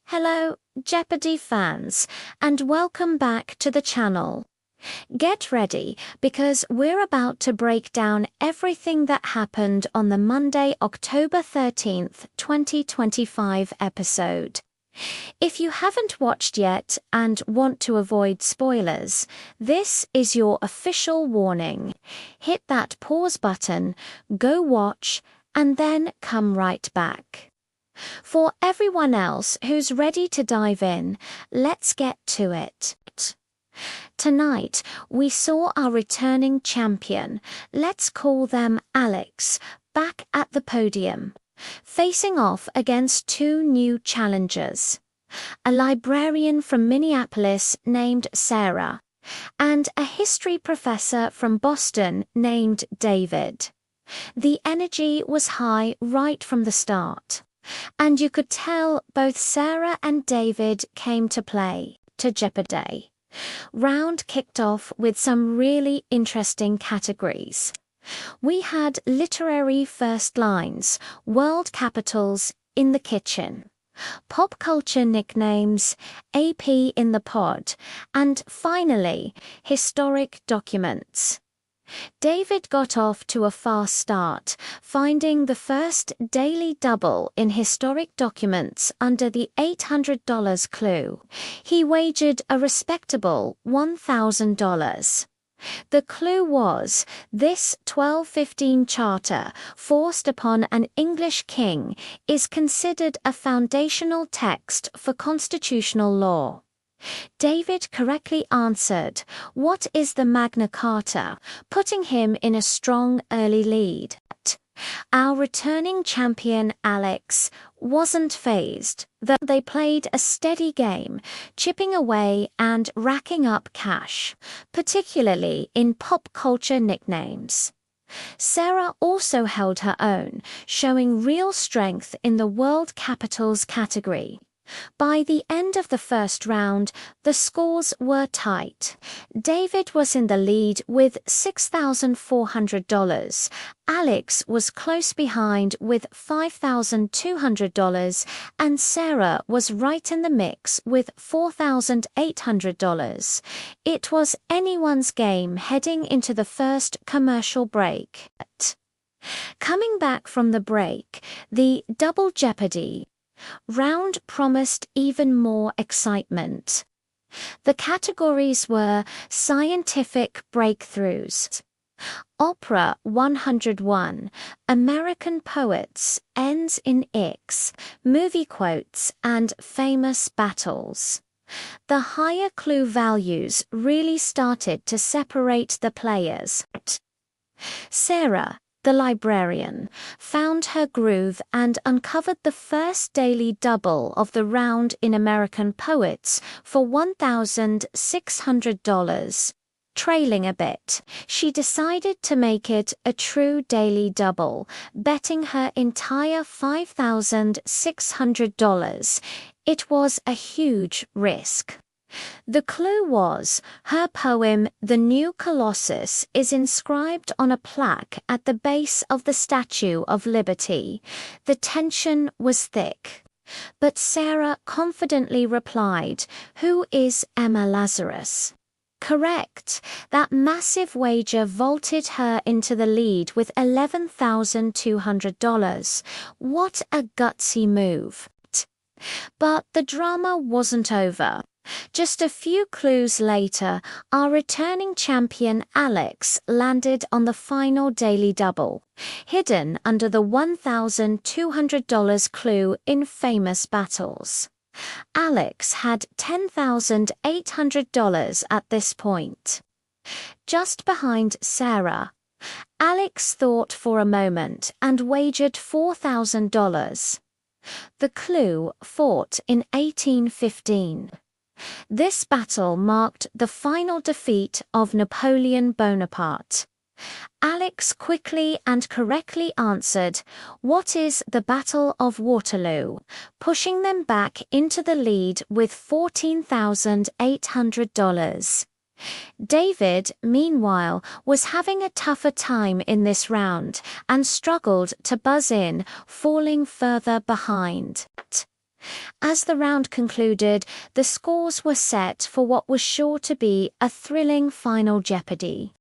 Hello, Jeopardy fans, and welcome back to the channel. Get ready because we're about to break down everything that happened on the Monday, October 13th, 2025 episode. If you haven't watched yet and want to avoid spoilers, this is your official warning. Hit that pause button, go watch, and then come right back. For everyone else who's ready to dive in, let's get to it. Tonight, we saw our returning champion, let's call them Alex, back at the podium, facing off against two new challengers. A librarian from Minneapolis named Sarah, and a history professor from Boston named David. The energy was high right from the start. And you could tell both Sarah and David came to play, to Jeopardy. Round kicked off with some really interesting categories. We had literary first lines, world capitals, in the kitchen, pop culture nicknames, AP in the pod, and finally, historic documents. David got off to a fast start, finding the first daily double in historic documents under the $800 clue. He wagered a respectable $1,000. The clue was, this 1215 charter, forced upon an English king, is considered a foundational text for constitutional law. David correctly answered, "What is the Magna Carta?" putting him in a strong early lead. Our returning champion Alex wasn't fazed, though they played a steady game, chipping away and racking up cash, particularly in pop culture nicknames. Sarah also held her own, showing real strength in the world capitals category. By the end of the first round, the scores were tight. David was in the lead with $6,400. Alex was close behind with $5,200, and Sarah was right in the mix with $4,800. It was anyone's game heading into the first commercial break. Coming back from the break, the Double Jeopardy round promised even more excitement. The categories were scientific breakthroughs, opera 101, American poets, ends in X, movie quotes, and famous battles. The higher clue values really started to separate the players. Sarah, the librarian, found her groove and uncovered the first daily double of the round in American poets for $1,600. Trailing a bit, she decided to make it a true daily double, betting her entire $5,600. It was a huge risk. The clue was, her poem The New Colossus is inscribed on a plaque at the base of the Statue of Liberty. The tension was thick. But Sarah confidently replied, "Who is Emma Lazarus?" Correct. That massive wager vaulted her into the lead with $11,200. What a gutsy move. But the drama wasn't over. Just a few clues later, our returning champion Alex landed on the final daily double, hidden under the $1,200 clue in famous battles. Alex had $10,800 at this point. Just behind Sarah, Alex thought for a moment and wagered $4,000. The clue fought in 1815. This battle marked the final defeat of Napoleon Bonaparte. Alex quickly and correctly answered, "What is the Battle of Waterloo?" pushing them back into the lead with $14,800. David, meanwhile, was having a tougher time in this round and struggled to buzz in, falling further behind. As the round concluded, the scores were set for what was sure to be a thrilling final Jeopardy.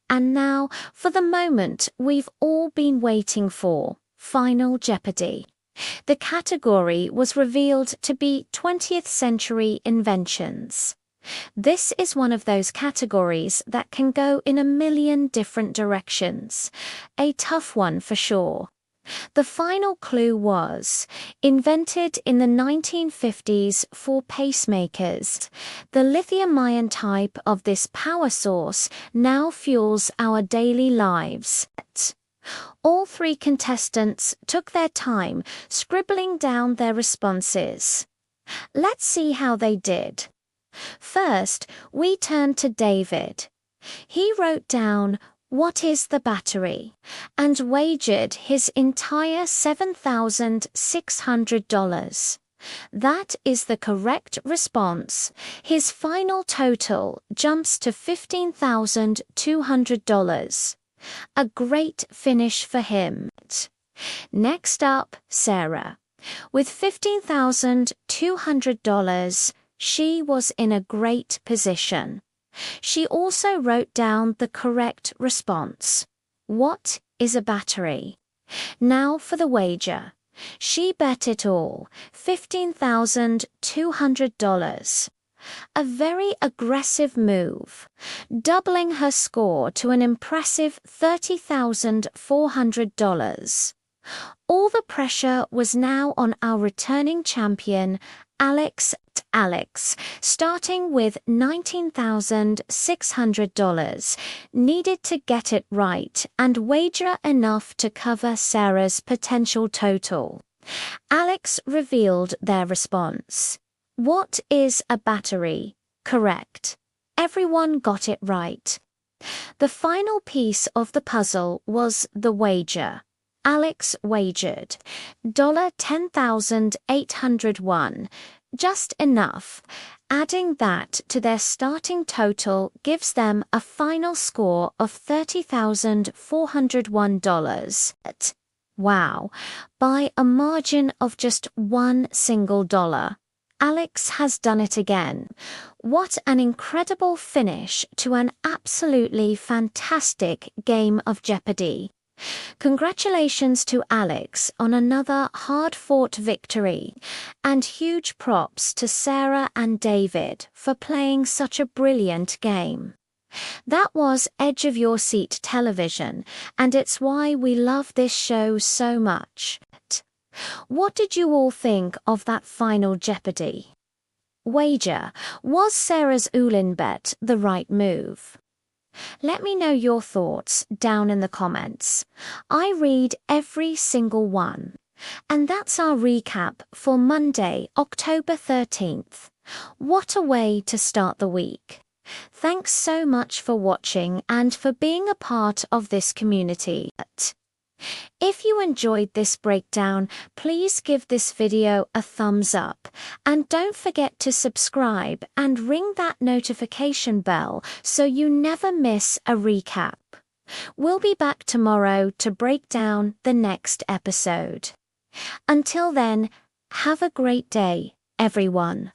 And now, for the moment we've all been waiting for, Final Jeopardy. The category was revealed to be 20th century inventions. This is one of those categories that can go in a million different directions. A tough one for sure. The final clue was, invented in the 1950s for pacemakers. The lithium-ion type of this power source now fuels our daily lives. All three contestants took their time scribbling down their responses. Let's see how they did. First, we turn to David. He wrote down, "What is the battery?" and wagered his entire $7,600. That is the correct response. His final total jumps to $15,200. A great finish for him. Next up, Sarah. With $15,200, she was in a great position. She also wrote down the correct response. What is a battery? Now for the wager. She bet it all, $15,200. A very aggressive move, doubling her score to an impressive $30,400. All the pressure was now on our returning champion, Alex, starting with $19,600, needed to get it right and wager enough to cover Sarah's potential total. Alex revealed their response. What is a battery? Correct. Everyone got it right. The final piece of the puzzle was the wager. Alex wagered $10,801, just enough. Adding that to their starting total gives them a final score of $30,401. Wow, by a margin of just one single dollar. Alex has done it again. What an incredible finish to an absolutely fantastic game of Jeopardy! Congratulations to Alex on another hard-fought victory, and huge props to Sarah and David for playing such a brilliant game. That was Edge of Your Seat television, and it's why we love this show so much. What did you all think of that final Jeopardy? Wager, was Sarah's Ulin bet the right move? Let me know your thoughts down in the comments. I read every single one. And that's our recap for Monday, October 13th. What a way to start the week. Thanks so much for watching and for being a part of this community. If you enjoyed this breakdown, please give this video a thumbs up and don't forget to subscribe and ring that notification bell so you never miss a recap. We'll be back tomorrow to break down the next episode. Until then, have a great day, everyone.